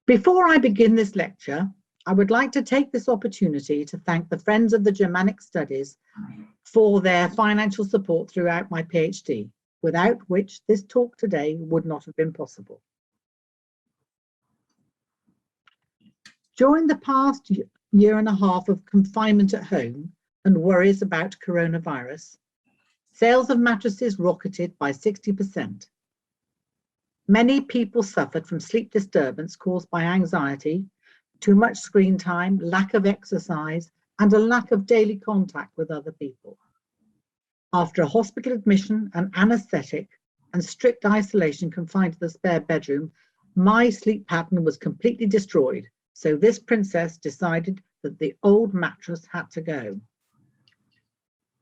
Before I begin this lecture, I would like to take this opportunity to thank the Friends of the Germanic Studies for their financial support throughout my PhD, without which this talk today would not have been possible. During the past year and a half of confinement at home and worries about coronavirus, sales of mattresses rocketed by 60%. Many people suffered from sleep disturbance caused by anxiety, too much screen time, lack of exercise, and a lack of daily contact with other people. After a hospital admission, an anaesthetic, and strict isolation confined to the spare bedroom, my sleep pattern was completely destroyed, so this princess decided that the old mattress had to go.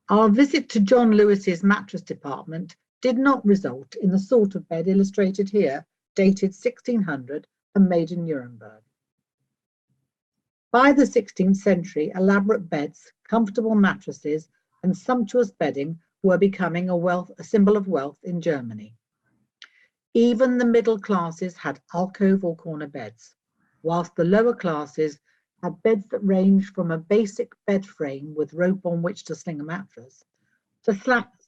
Our visit to John Lewis's mattress department did not result in the sort of bed illustrated here, dated 1600 and made in Nuremberg. By the 16th century, elaborate beds, comfortable mattresses, and sumptuous bedding were becoming a symbol of wealth in Germany. Even the middle classes had alcove or corner beds, whilst the lower classes had beds that ranged from a basic bed frame with rope on which to sling a mattress to slats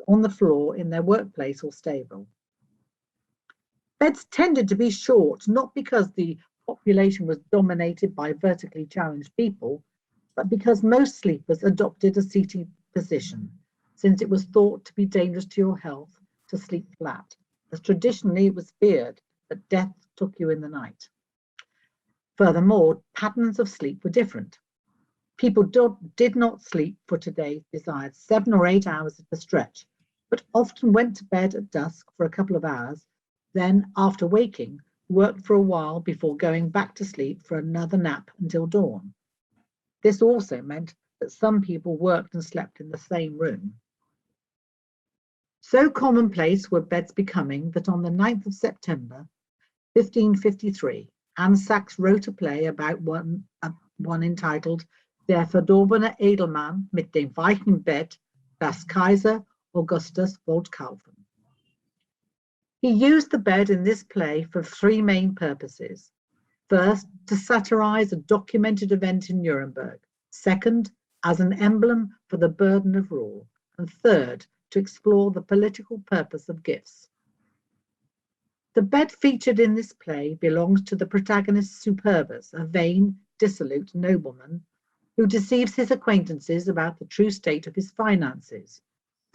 on the floor in their workplace or stable. Beds tended to be short, not because the population was dominated by vertically challenged people, but because most sleepers adopted a seating position, since it was thought to be dangerous to your health to sleep flat, as traditionally it was feared that death took you in the night. Furthermore, patterns of sleep were different. People did not sleep for today's desired 7 or 8 hours at a stretch, but often went to bed at dusk for a couple of hours, then, after waking, worked for a while before going back to sleep for another nap until dawn. This also meant that some people worked and slept in the same room. So commonplace were beds becoming that on the 9th of September, 1553, Sachs wrote a play about one entitled Der verdorbene Edelman mit dem weichen Beht, das Kaiser Augustus wollte kaufen. He used the bed in this play for 3 main purposes. First, to satirize a documented event in Nuremberg. Second, as an emblem for the burden of rule. And third, to explore the political purpose of gifts. The bed featured in this play belongs to the protagonist Superbus, a vain, dissolute nobleman who deceives his acquaintances about the true state of his finances,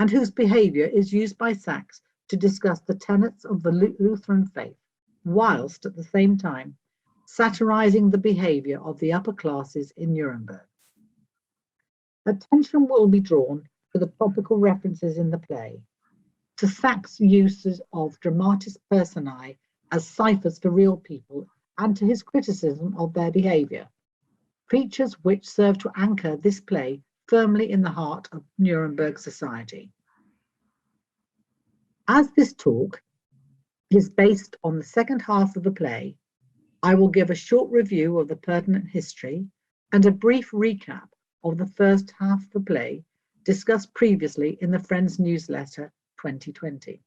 and whose behaviour is used by Sachs to discuss the tenets of the Lutheran faith, whilst at the same time satirizing the behaviour of the upper classes in Nuremberg. Attention will be drawn to the topical references in the play, to Sachs' uses of dramatis personae as ciphers for real people, and to his criticism of their behaviour, features which serve to anchor this play firmly in the heart of Nuremberg society. As this talk is based on the second half of the play, I will give a short review of the pertinent history and a brief recap of the first half of the play discussed previously in the Friends newsletter 2020.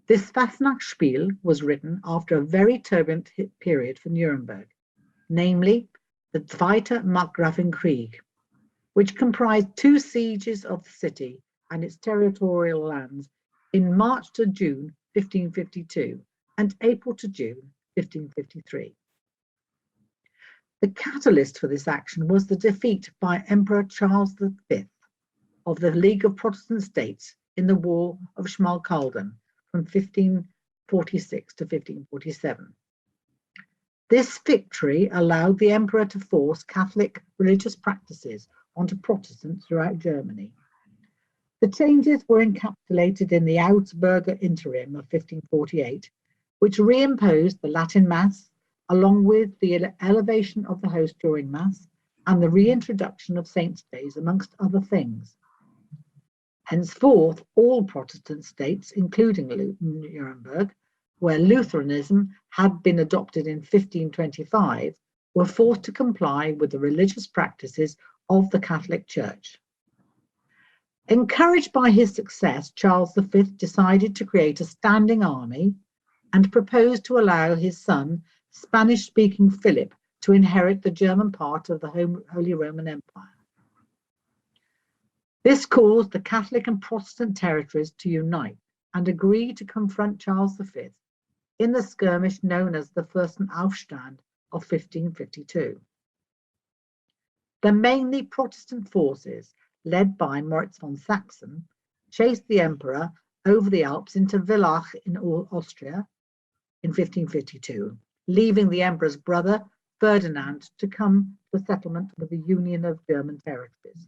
This Fastnachtsspiel was written after a very turbulent period for Nuremberg, namely the Zweite Markgrafenkrieg, which comprised 2 sieges of the city and its territorial lands in March to June 1552 and April to June 1553. The catalyst for this action was the defeat by Emperor Charles V of the League of Protestant States in the War of Schmalkalden from 1546 to 1547. This victory allowed the emperor to force Catholic religious practices onto Protestants throughout Germany. The changes were encapsulated in the Augsburger Interim of 1548, which reimposed the Latin Mass, along with the elevation of the host during Mass and the reintroduction of saints' days, amongst other things. Henceforth, all Protestant states, including Nuremberg, where Lutheranism had been adopted in 1525, were forced to comply with the religious practices of the Catholic Church. Encouraged by his success, Charles V decided to create a standing army and proposed to allow his son, Spanish-speaking Philip to inherit the German part of the Holy Roman Empire. This caused the Catholic and Protestant territories to unite and agree to confront Charles V in the skirmish known as the Fürsten Aufstand of 1552. The mainly Protestant forces, led by Moritz von Sachsen, chased the emperor over the Alps into Villach in Austria in 1552, leaving the emperor's brother Ferdinand to come to a settlement with the Union of German Territories.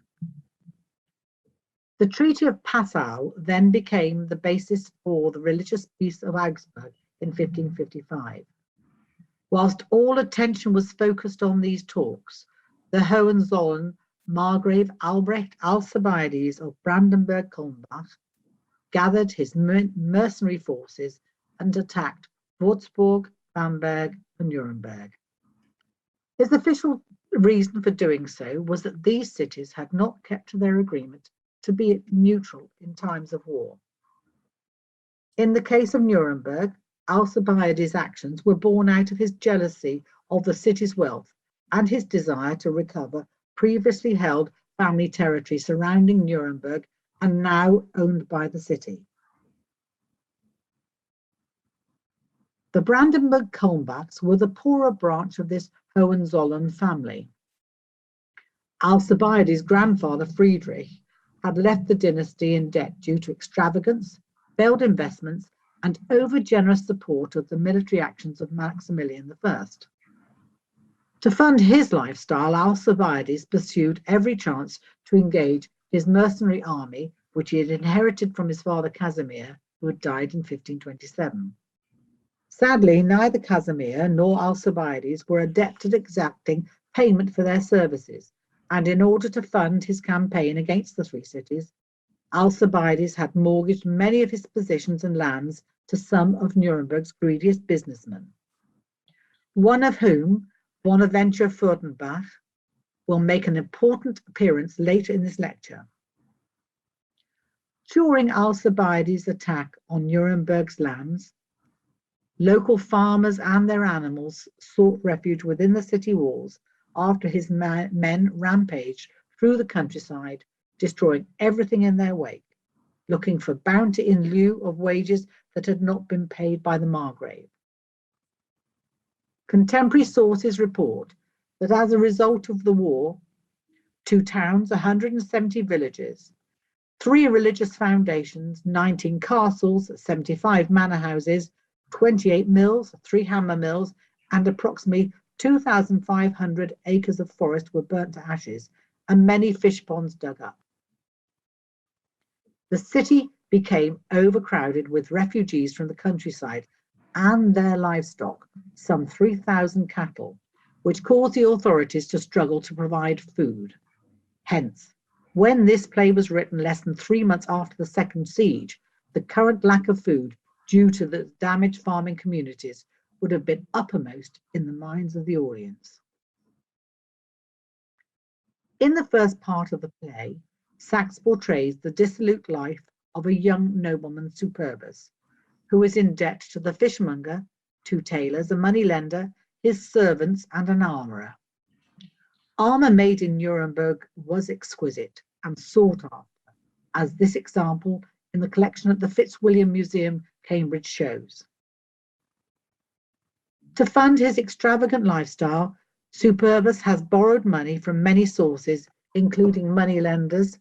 The Treaty of Passau then became the basis for the religious peace of Augsburg in 1555. Whilst all attention was focused on these talks, the Hohenzollern Margrave Albrecht Alcibiades of Brandenburg-Kulmbach gathered his mercenary forces and attacked Würzburg, Bamberg, and Nuremberg. His official reason for doing so was that these cities had not kept to their agreement to be neutral in times of war. In the case of Nuremberg, Alcibiades' actions were born out of his jealousy of the city's wealth and his desire to recover previously held family territory surrounding Nuremberg and now owned by the city. The Brandenburg-Kulmbachs were the poorer branch of this Hohenzollern family. Alcibiades' grandfather Friedrich had left the dynasty in debt due to extravagance, failed investments, and over-generous support of the military actions of Maximilian I. To fund his lifestyle, Alcibiades pursued every chance to engage his mercenary army, which he had inherited from his father Casimir, who had died in 1527. Sadly, neither Casimir nor Alcibiades were adept at exacting payment for their services, and in order to fund his campaign against the three cities, Alcibiades had mortgaged many of his positions and lands to some of Nuremberg's greediest businessmen, one of whom, Bonaventure Furtenbach, will make an important appearance later in this lecture. During Alcibiades' attack on Nuremberg's lands, local farmers and their animals sought refuge within the city walls after his men rampaged through the countryside, destroying everything in their wake, looking for bounty in lieu of wages that had not been paid by the Margrave. Contemporary sources report that as a result of the war, 2 towns, 170 villages, 3 religious foundations, 19 castles, 75 manor houses, 28 mills, 3 hammer mills, and approximately 2,500 acres of forest were burnt to ashes, and many fish ponds dug up. The city became overcrowded with refugees from the countryside and their livestock, some 3,000 cattle, which caused the authorities to struggle to provide food. Hence, when this play was written less than 3 months after the second siege, the current lack of food due to the damaged farming communities would have been uppermost in the minds of the audience. In the first part of the play, Sachs portrays the dissolute life of a young nobleman Superbus, who is in debt to the fishmonger, 2 tailors, a moneylender, his servants, and an armourer. Armour made in Nuremberg was exquisite and sought after, as this example in the collection at the Fitzwilliam Museum, Cambridge, shows. To fund his extravagant lifestyle, Superbus has borrowed money from many sources, including moneylenders,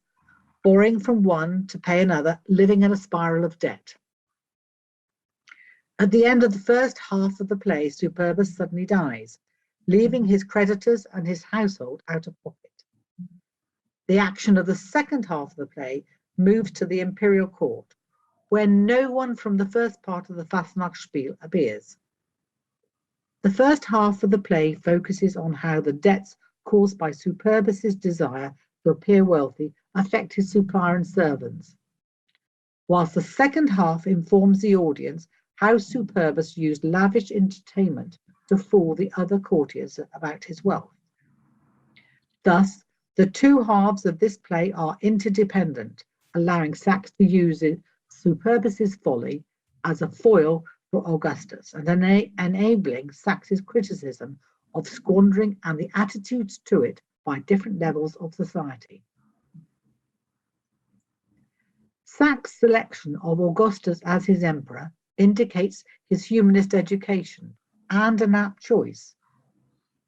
borrowing from one to pay another, living in a spiral of debt. At the end of the first half of the play, Superbus suddenly dies, leaving his creditors and his household out of pocket. The action of the second half of the play moves to the imperial court, where no one from the first part of the Fastnachtsspiel appears. The first half of the play focuses on how the debts caused by Superbus's desire to appear wealthy affect his supplier and servants, whilst the second half informs the audience how Superbus used lavish entertainment to fool the other courtiers about his wealth. Thus, the 2 halves of this play are interdependent, allowing Sachs to use Superbus's folly as a foil for Augustus and enabling Sax's criticism of squandering and the attitudes to it by different levels of society. Sachs' selection of Augustus as his emperor indicates his humanist education and an apt choice,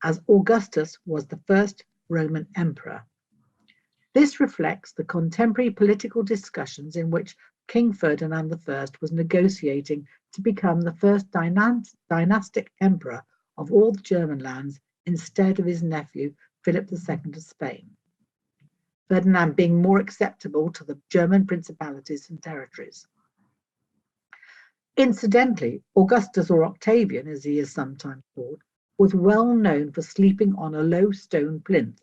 as Augustus was the first Roman emperor. This reflects the contemporary political discussions in which King Ferdinand I was negotiating to become the first dynastic emperor of all the German lands instead of his nephew Philip II of Spain, Ferdinand being more acceptable to the German principalities and territories. Incidentally, Augustus, or Octavian as he is sometimes called, was well known for sleeping on a low stone plinth,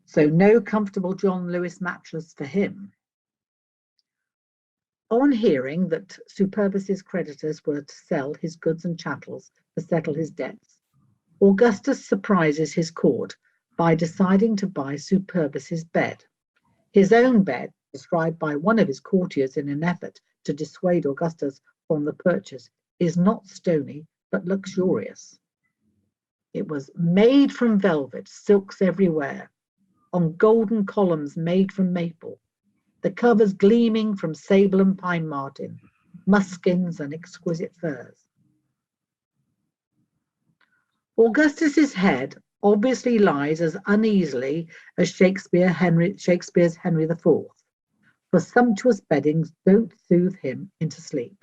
so no comfortable John Lewis mattress for him. On hearing that Superbus's creditors were to sell his goods and chattels to settle his debts, Augustus surprises his court by deciding to buy Superbus's bed. His own bed, described by one of his courtiers in an effort to dissuade Augustus from the purchase, is not stony but luxurious. It was made from velvet, silks everywhere, on golden columns made from maple, the covers gleaming from sable and pine marten, muskins and exquisite furs. Augustus's head obviously lies as uneasily as Shakespeare's Henry IV, for sumptuous beddings don't soothe him into sleep,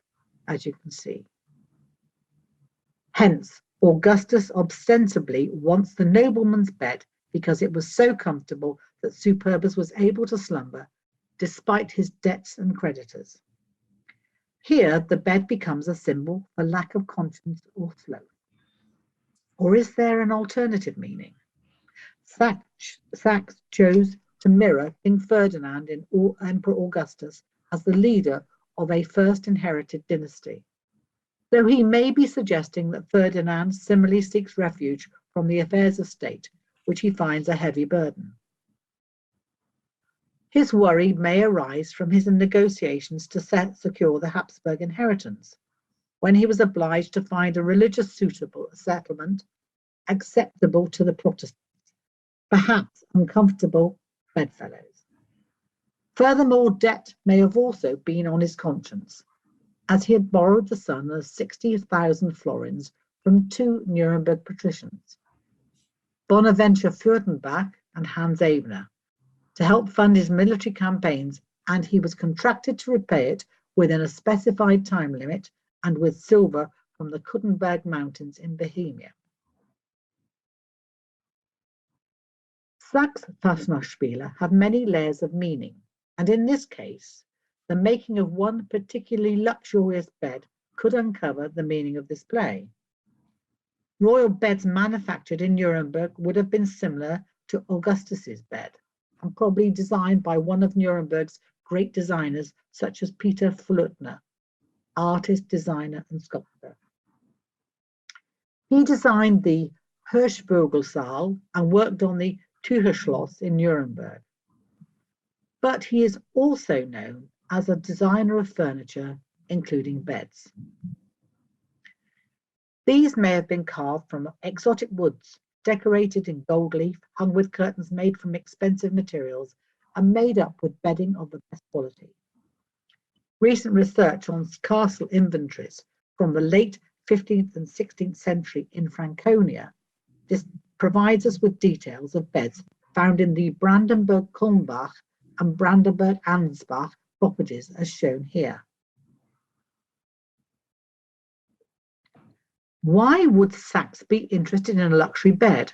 as you can see. Hence, Augustus ostensibly wants the nobleman's bed because it was so comfortable that Superbus was able to slumber despite his debts and creditors. Here, the bed becomes a symbol for lack of conscience or sloth. Or is there an alternative meaning? Sachs chose to mirror King Ferdinand in Emperor Augustus as the leader of a first inherited dynasty, though he may be suggesting that Ferdinand similarly seeks refuge from the affairs of state, which he finds a heavy burden. His worry may arise from his negotiations to secure the Habsburg inheritance, when he was obliged to find a religious settlement acceptable to the Protestants, perhaps uncomfortable bedfellows. Furthermore, debt may have also been on his conscience, as he had borrowed the sum of 60,000 florins from two Nuremberg patricians, Bonaventure Fürtenbach and Hans Ebner, to help fund his military campaigns, and he was contracted to repay it within a specified time limit and with silver from the Kuttenberg Mountains in Bohemia. Sachs' Fastnachtspiele have many layers of meaning, and in this case, the making of one particularly luxurious bed could uncover the meaning of this play. Royal beds manufactured in Nuremberg would have been similar to Augustus's bed, and probably designed by one of Nuremberg's great designers, such as Peter Flötner, artist, designer, and sculptor. He designed the Hirschvogelsaal and worked on the Tücherschloss in Nuremberg. But he is also known as a designer of furniture, including beds. These may have been carved from exotic woods, decorated in gold leaf, hung with curtains made from expensive materials, and made up with bedding of the best quality. Recent research on castle inventories from the late 15th and 16th century in Franconia provides us with details of beds found in the Brandenburg-Kulmbach and Brandenburg-Ansbach properties as shown here. Why would Sachs be interested in a luxury bed?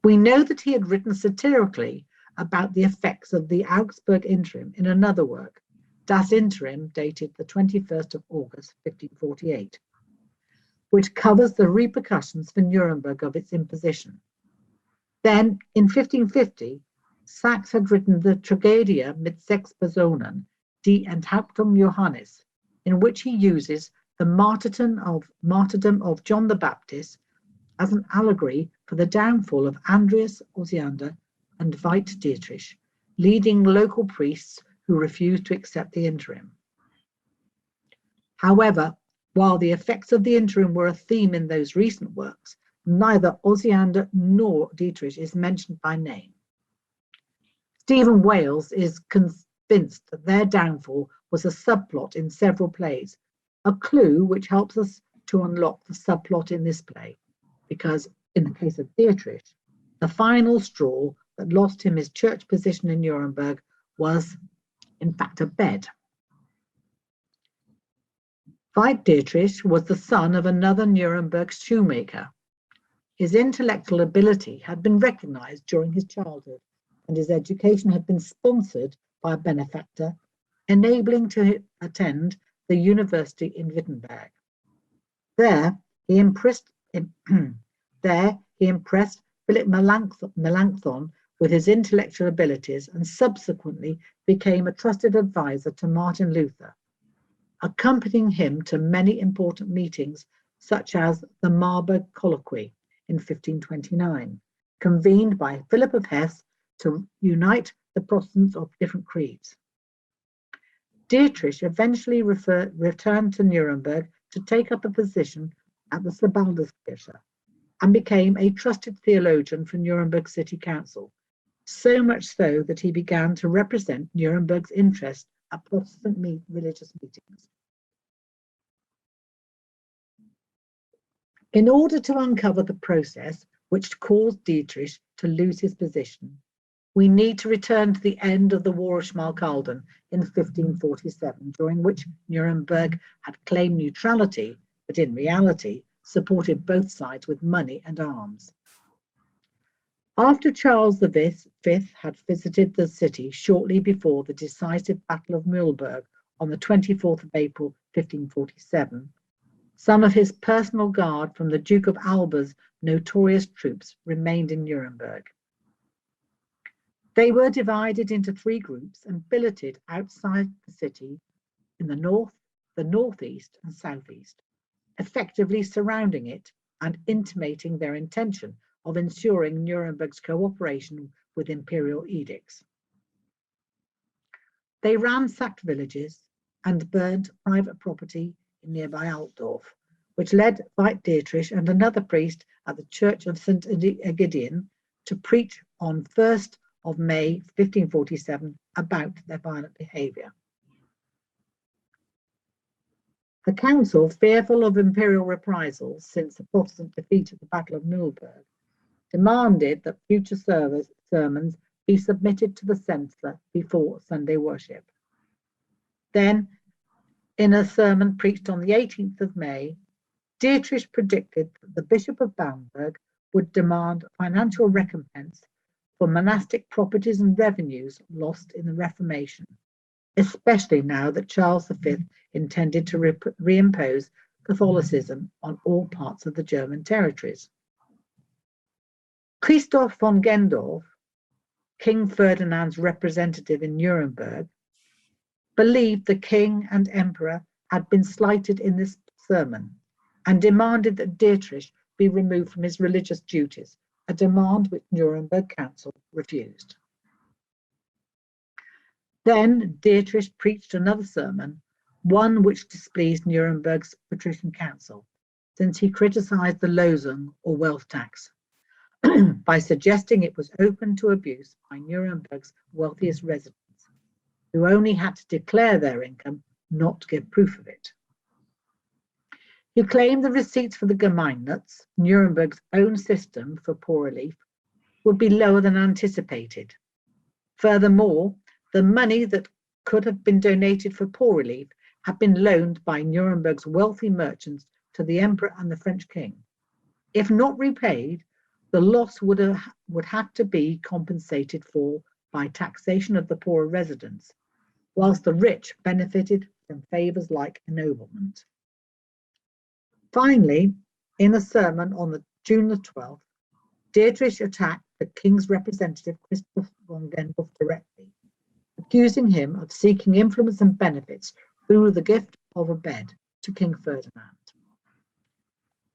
We know that he had written satirically about the effects of the Augsburg interim in another work, Das Interim, dated the 21st of August, 1548, which covers the repercussions for Nuremberg of its imposition. Then, in 1550, Sachs had written the Tragödie mit 6 Personen, Die Enthauptung Johannes, in which he uses the martyrdom of John the Baptist as an allegory for the downfall of Andreas Osiander and Veit Dietrich, leading local priests who refused to accept the interim. However, While the effects of the interim were a theme in those recent works, neither Osiander nor Dietrich is mentioned by name. Stephen Wales is convinced that their downfall was a subplot in several plays, a clue which helps us to unlock the subplot in this play, because in the case of Dietrich, the final straw that lost him his church position in Nuremberg was, in fact, a bed. Veit Dietrich was the son of another Nuremberg shoemaker. His intellectual ability had been recognized during his childhood, and his education had been sponsored by a benefactor, enabling to attend the university in Wittenberg. There he impressed Philip Melanchthon with his intellectual abilities and subsequently became a trusted advisor to Martin Luther, accompanying him to many important meetings such as the Marburg Colloquy in 1529, convened by Philip of Hesse to unite the Protestants of different creeds. Dietrich eventually returned to Nuremberg to take up a position at the Sebaldeskirche and became a trusted theologian for Nuremberg City Council, so much so that he began to represent Nuremberg's interest at Protestant religious meetings. In order to uncover the process which caused Dietrich to lose his position, we need to return to the end of the War of Schmalkalden in 1547, during which Nuremberg had claimed neutrality, but in reality supported both sides with money and arms. After Charles V had visited the city shortly before the decisive Battle of Mühlberg on the 24th of April 1547, some of his personal guard from the Duke of Alba's notorious troops remained in Nuremberg. They were divided into 3 groups and billeted outside the city in the north, the northeast, and southeast, effectively surrounding it and intimating their intention of ensuring Nuremberg's cooperation with imperial edicts. They ransacked villages and burned private property in nearby Altdorf, which led Veit Dietrich and another priest at the Church of St. Egidian to preach on 1st of May 1547 about their violent behaviour. The council, fearful of imperial reprisals since the Protestant defeat at the Battle of Mühlberg, demanded that future sermons be submitted to the censor before Sunday worship. Then, in a sermon preached on the 18th of May, Dietrich predicted that the Bishop of Bamberg would demand financial recompense for monastic properties and revenues lost in the Reformation, especially now that Charles V intended to reimpose Catholicism on all parts of the German territories. Christoph von Gendorf, King Ferdinand's representative in Nuremberg, believed the king and emperor had been slighted in this sermon and demanded that Dietrich be removed from his religious duties, a demand which Nuremberg Council refused. Then Dietrich preached another sermon, one which displeased Nuremberg's patrician council, since he criticized the Losung or wealth tax by suggesting it was open to abuse by Nuremberg's wealthiest residents, who only had to declare their income, not give proof of it. He claimed the receipts for the Gemeinnütz, Nuremberg's own system for poor relief, would be lower than anticipated. Furthermore, the money that could have been donated for poor relief had been loaned by Nuremberg's wealthy merchants to the emperor and the French king. If not repaid, the loss would have to be compensated for by taxation of the poorer residents, whilst the rich benefited from favours like ennoblement. Finally, in a sermon on June the 12th, Dietrich attacked the king's representative Christoph von Gendorf directly, accusing him of seeking influence and benefits through the gift of a bed to King Ferdinand.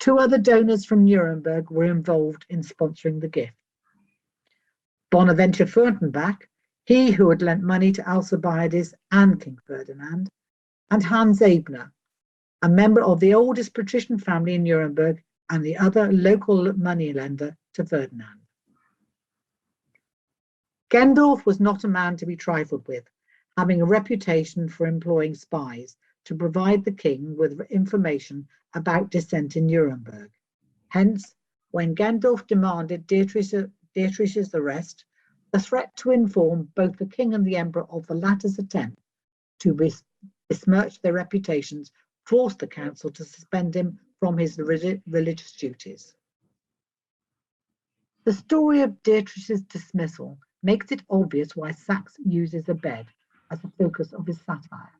2 other donors from Nuremberg were involved in sponsoring the gift. Bonaventure Furtenbach, he who had lent money to Alcibiades and King Ferdinand, and Hans Ebner, a member of the oldest patrician family in Nuremberg and the other local moneylender to Ferdinand. Gendorf was not a man to be trifled with, having a reputation for employing spies to provide the king with information about dissent in Nuremberg. Hence, when Gendorf demanded Dietrich's arrest, the threat to inform both the king and the emperor of the latter's attempt to besmirch their reputations forced the council to suspend him from his religious duties. The story of Dietrich's dismissal makes it obvious why Sachs uses a bed as the focus of his satire.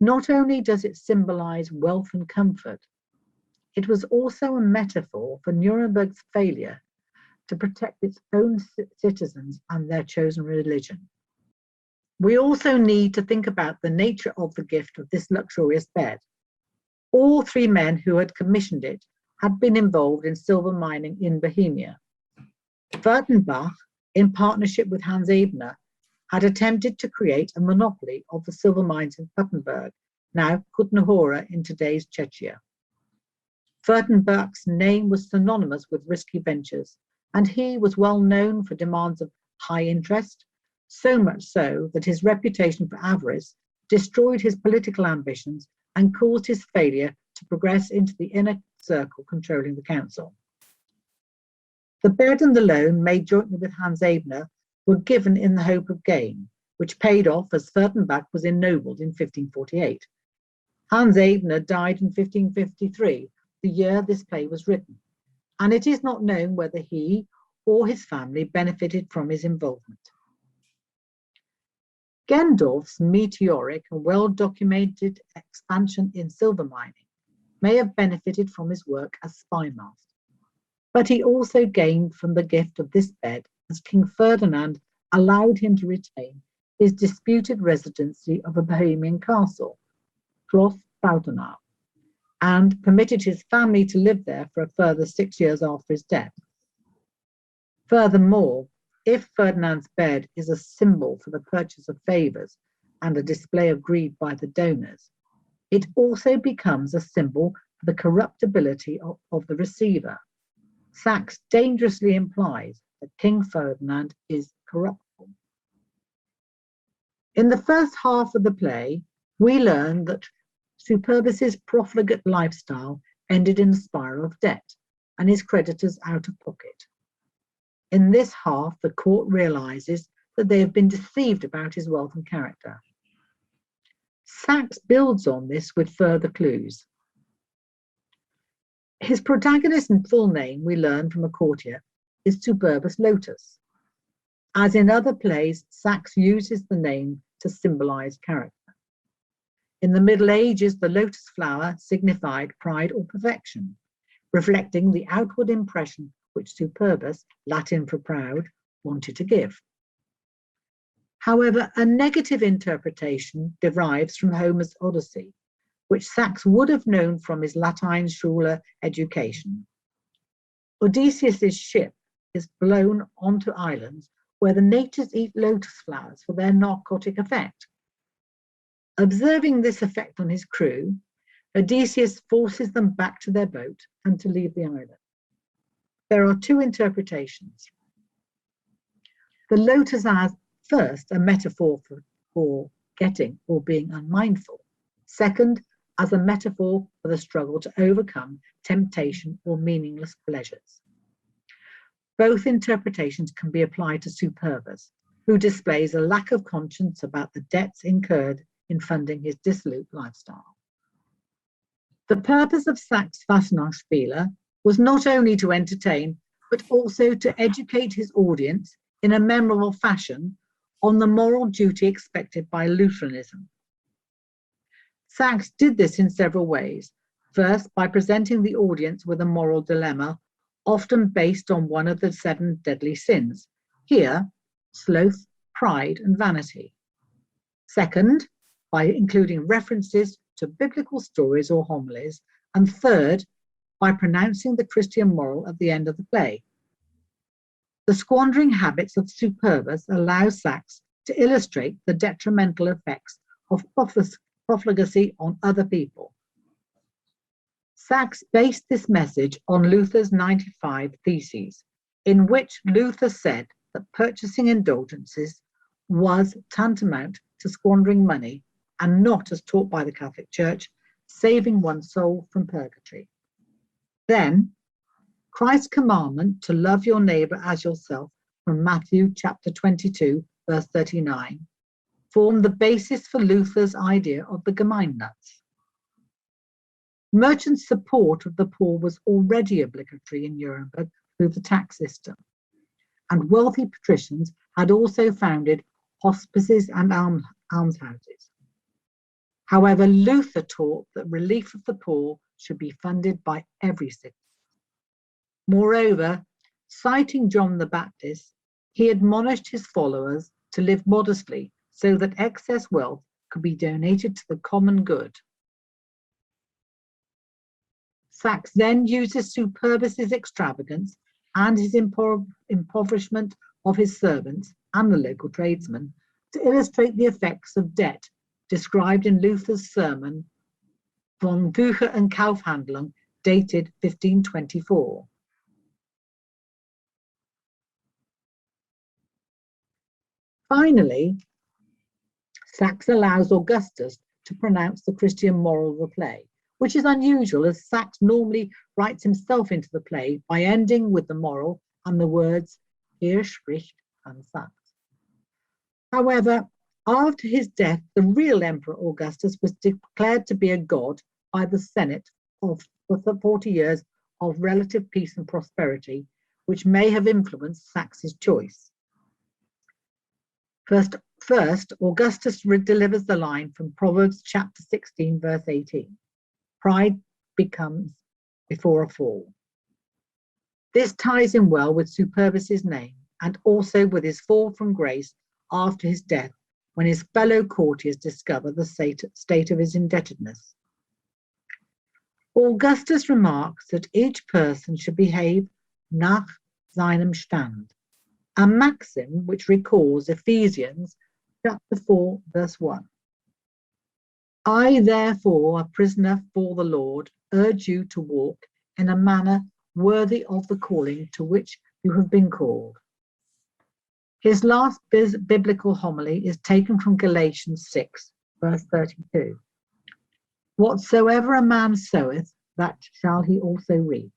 Not only does it symbolize wealth and comfort, it was also a metaphor for Nuremberg's failure to protect its own citizens and their chosen religion. We also need to think about the nature of the gift of this luxurious bed. All three men who had commissioned it had been involved in silver mining in Bohemia. Fürstenbach, in partnership with Hans Ebner, had attempted to create a monopoly of the silver mines in Puttenberg, now Kutna Hora in today's Czechia. Fürstenbach's name was synonymous with risky ventures, and he was well known for demands of high interest, so much so that his reputation for avarice destroyed his political ambitions and caused his failure to progress into the inner circle controlling the council. The bed and the loan, made jointly with Hans Ebner, were given in the hope of gain, which paid off as Fürstenbach was ennobled in 1548. Hans Ebner died in 1553, the year this play was written, and it is not known whether he or his family benefited from his involvement. Gendorf's meteoric and well-documented expansion in silver mining may have benefited from his work as spy master, but he also gained from the gift of this bed as King Ferdinand allowed him to retain his disputed residency of a Bohemian castle, Schloss Baudenau, and permitted his family to live there for a further 6 years after his death. Furthermore, if Ferdinand's bed is a symbol for the purchase of favours and a display of greed by the donors, it also becomes a symbol for the corruptibility of the receiver. Sachs dangerously implies that King Ferdinand is corruptible. In the first half of the play, we learn that Superbus's profligate lifestyle ended in a spiral of debt and his creditors out of pocket. In this half, the court realizes that they have been deceived about his wealth and character. Sachs builds on this with further clues. His protagonist and full name, we learn from a courtier, is Superbus Lotus. As in other plays, Sachs uses the name to symbolize character. In the Middle Ages, the lotus flower signified pride or perfection, reflecting the outward impression which Superbus, Latin for proud, wanted to give. However, a negative interpretation derives from Homer's Odyssey, which Sachs would have known from his Lateinschule education. Odysseus's ship is blown onto islands where the natives eat lotus flowers for their narcotic effect. Observing this effect on his crew, Odysseus forces them back to their boat and to leave the island. There are two interpretations. The lotus as, first, a metaphor for getting or being unmindful. Second, as a metaphor for the struggle to overcome temptation or meaningless pleasures. Both interpretations can be applied to Superbus, who displays a lack of conscience about the debts incurred in funding his dissolute lifestyle. The purpose of Sachs' Fasnachtspiele was not only to entertain, but also to educate his audience in a memorable fashion on the moral duty expected by Lutheranism. Sachs did this in several ways. First, by presenting the audience with a moral dilemma, often based on one of the 7 deadly sins, here, sloth, pride, and vanity. Second, by including references to biblical stories or homilies, and third, by pronouncing the Christian moral at the end of the play. The squandering habits of Superbus allow Sachs to illustrate the detrimental effects of profligacy on other people, Sachs based this message on Luther's 95 Theses, in which Luther said that purchasing indulgences was tantamount to squandering money and not, as taught by the Catholic Church, saving one's soul from purgatory. Then, Christ's commandment to love your neighbour as yourself from Matthew chapter 22, verse 39, formed the basis for Luther's idea of the Gemeinnütz. Merchant support of the poor was already obligatory in Nuremberg through the tax system, and wealthy patricians had also founded hospices and almshouses. However, Luther taught that relief of the poor should be funded by every citizen. Moreover, citing John the Baptist, he admonished his followers to live modestly so that excess wealth could be donated to the common good. Sachs then uses Superbus's extravagance and his impoverishment of his servants and the local tradesmen to illustrate the effects of debt described in Luther's sermon Von Bücher und Kaufhandlung, dated 1524. Finally, Sachs allows Augustus to pronounce the Christian moral of the play, which is unusual as Sachs normally writes himself into the play by ending with the moral and the words, "Hier spricht Hans Sachs." However, after his death, the real Emperor Augustus was declared to be a god by the Senate for the 40 years of relative peace and prosperity, which may have influenced Sachs's choice. First, Augustus delivers the line from Proverbs chapter 16, verse 18. Pride becomes before a fall. This ties in well with Superbus's name and also with his fall from grace after his death, when his fellow courtiers discover the state of his indebtedness. Augustus remarks that each person should behave nach seinem Stand, a maxim which recalls Ephesians chapter 4, verse 1. I, therefore, a prisoner for the Lord, urge you to walk in a manner worthy of the calling to which you have been called. His last biblical homily is taken from Galatians 6, verse 32. Whatsoever a man soweth, that shall he also reap.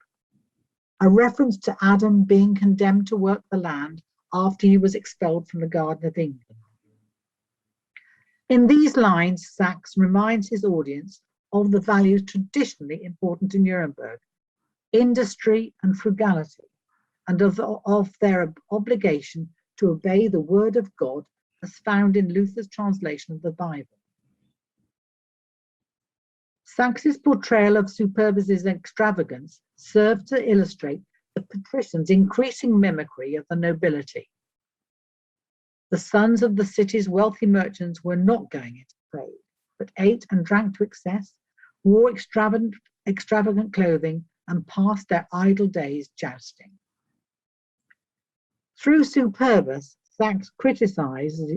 A reference to Adam being condemned to work the land after he was expelled from the Garden of Eden. In these lines, Sachs reminds his audience of the values traditionally important in Nuremberg, industry and frugality, and of their obligation to obey the word of God as found in Luther's translation of the Bible. Sachs's portrayal of Superbus's extravagance served to illustrate the patricians' increasing mimicry of the nobility. The sons of the city's wealthy merchants were not going into trade, but ate and drank to excess, wore extravagant clothing, and passed their idle days jousting. Through Superbus, Sachs criticizes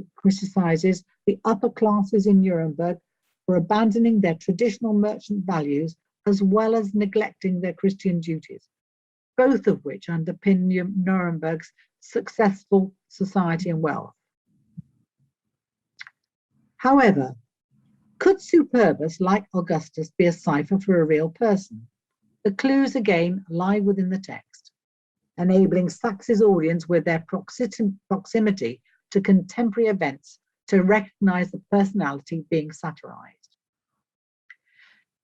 the upper classes in Nuremberg for abandoning their traditional merchant values as well as neglecting their Christian duties, both of which underpin Nuremberg's successful society and wealth. However, could Superbus, like Augustus, be a cipher for a real person? The clues again lie within the text, enabling Sachs's audience with their proximity to contemporary events to recognize the personality being satirized.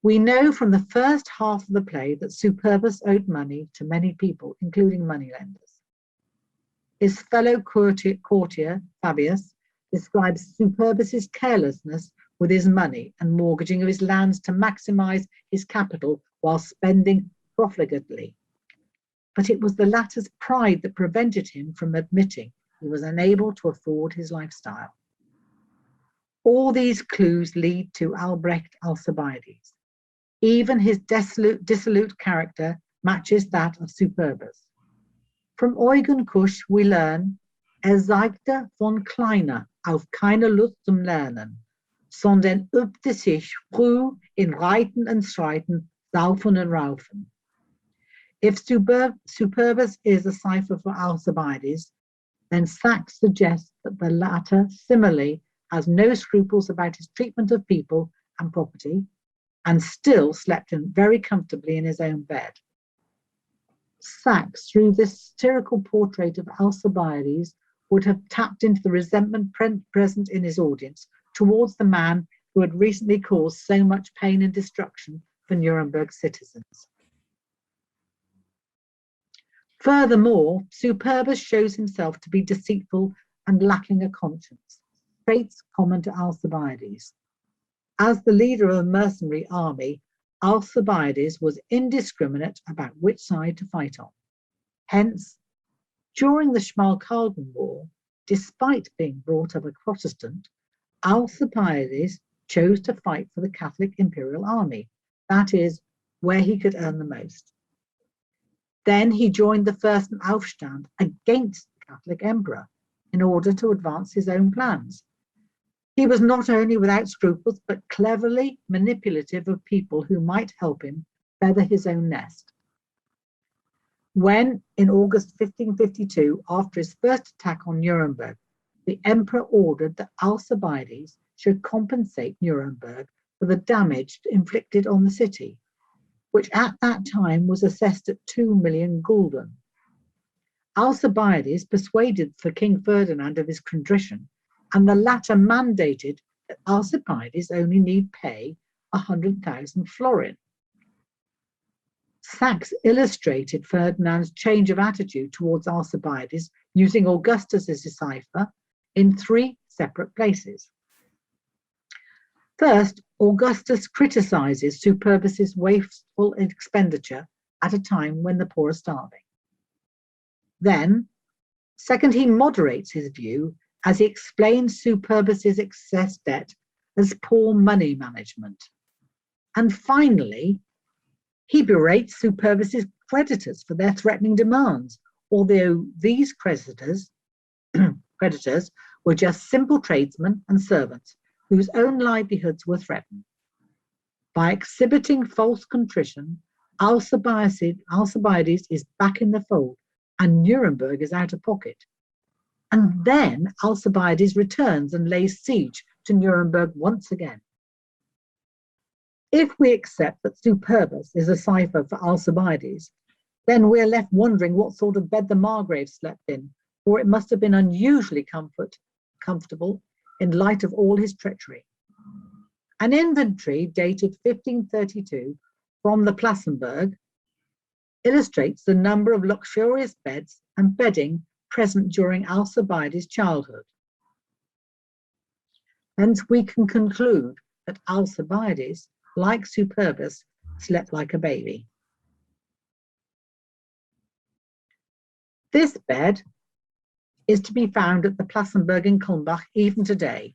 We know from the first half of the play that Superbus owed money to many people, including moneylenders. His fellow courtier, Fabius, describes Superbus's carelessness with his money and mortgaging of his lands to maximize his capital while spending profligately. But it was the latter's pride that prevented him from admitting he was unable to afford his lifestyle. All these clues lead to Albrecht Alcibiades. Even his dissolute character matches that of Superbus. From Eugen Kusch we learn, zeigte von kleiner auf keine Lust zum Lernen, sondern übte sich früh in Reiten und Streiten Zalphen and Ralphen. If Superbus is a cipher for Alcibiades, then Sachs suggests that the latter similarly has no scruples about his treatment of people and property, and still slept very comfortably in his own bed. Sachs, through this satirical portrait of Alcibiades, would have tapped into the resentment present in his audience towards the man who had recently caused so much pain and destruction for Nuremberg citizens. Furthermore, Superbus shows himself to be deceitful and lacking a conscience, traits common to Alcibiades. As the leader of a mercenary army, Alcibiades was indiscriminate about which side to fight on. Hence, during the Schmalkalden War, despite being brought up a Protestant, Alcibiades chose to fight for the Catholic Imperial Army, that is, where he could earn the most. Then he joined the First Aufstand against the Catholic Emperor in order to advance his own plans. He was not only without scruples, but cleverly manipulative of people who might help him feather his own nest. When, in August 1552, after his first attack on Nuremberg, the emperor ordered that Alcibiades should compensate Nuremberg for the damage inflicted on the city, which at that time was assessed at 2 million gulden. Alcibiades persuaded for King Ferdinand of his contrition, and the latter mandated that Alcibiades only need pay 100,000 florin. Sachs illustrated Ferdinand's change of attitude towards Alcibiades using Augustus as his cipher in 3 separate places. First, Augustus criticizes Superbus's wasteful expenditure at a time when the poor are starving. Then, second, he moderates his view as he explains Superbus's excess debt as poor money management. And finally, he berates Superbus's creditors for their threatening demands, although these creditors were just simple tradesmen and servants whose own livelihoods were threatened. By exhibiting false contrition, Alcibiades is back in the fold and Nuremberg is out of pocket. And then Alcibiades returns and lays siege to Nuremberg once again. If we accept that Superbus is a cipher for Alcibiades, then we're left wondering what sort of bed the Margrave slept in, for it must have been unusually comfortable in light of all his treachery. An inventory dated 1532 from the Plassenberg illustrates the number of luxurious beds and bedding present during Alcibiades' childhood. Hence, we can conclude that Alcibiades, like Superbus, slept like a baby. This bed is to be found at the Plassenberg in Kulmbach even today.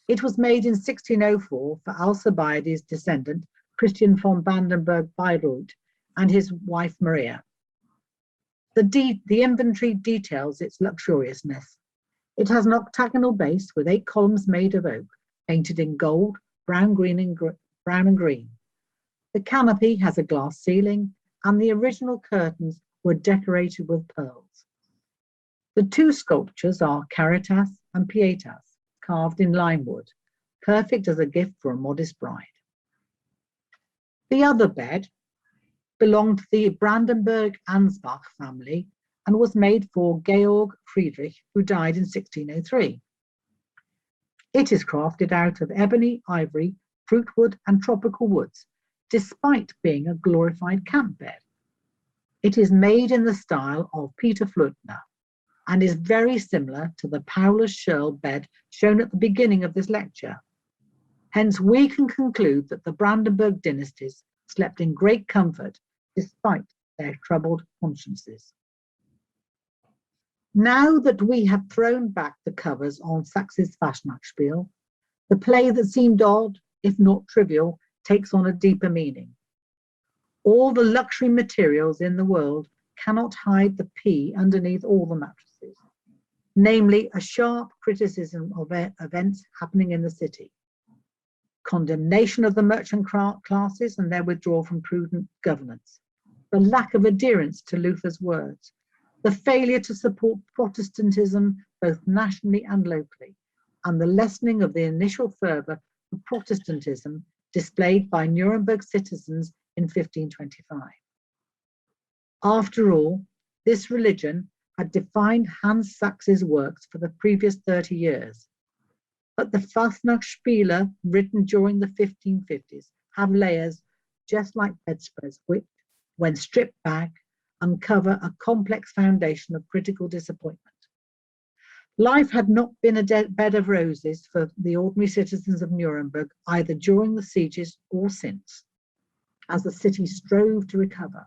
It was made in 1604 for Alcibiades' descendant Christian von Brandenburg-Bayreuth and his wife Maria. The inventory details its luxuriousness. It has an octagonal base with 8 columns made of oak, painted in gold, brown and green. The canopy has a glass ceiling, and the original curtains were decorated with pearls. The 2 sculptures are Caritas and Pietas, carved in lime wood, perfect as a gift for a modest bride. The other bed belonged to the Brandenburg-Ansbach family and was made for Georg Friedrich, who died in 1603. It is crafted out of ebony, ivory, fruitwood, and tropical woods, despite being a glorified camp bed. It is made in the style of Peter Flutner and is very similar to the Paulus Schurl bed shown at the beginning of this lecture. Hence, we can conclude that the Brandenburg dynasties slept in great comfort despite their troubled consciences. Now that we have thrown back the covers on Sachs's Fastnachtsspiel, the play that seemed odd, if not trivial, takes on a deeper meaning. All the luxury materials in the world cannot hide the pea underneath all the mattresses, namely a sharp criticism of events happening in the city. condemnation of the merchant classes and their withdrawal from prudent governance, the lack of adherence to Luther's words, the failure to support Protestantism both nationally and locally, and the lessening of the initial fervour for Protestantism displayed by Nuremberg citizens in 1525. After all, this religion had defined Hans Sachs's works for the previous 30 years. But the Fastnachtspiele, written during the 1550s, have layers just like bedspreads, which, when stripped back, uncover a complex foundation of critical disappointment. Life had not been a bed of roses for the ordinary citizens of Nuremberg, either during the sieges or since, as the city strove to recover.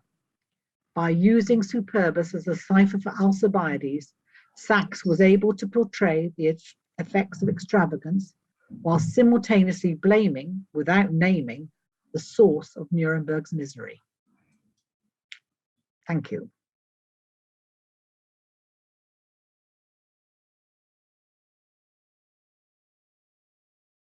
By using Superbus as a cipher for Alcibiades, Sachs was able to portray the effects of extravagance while simultaneously blaming, without naming, the source of Nuremberg's misery. Thank you.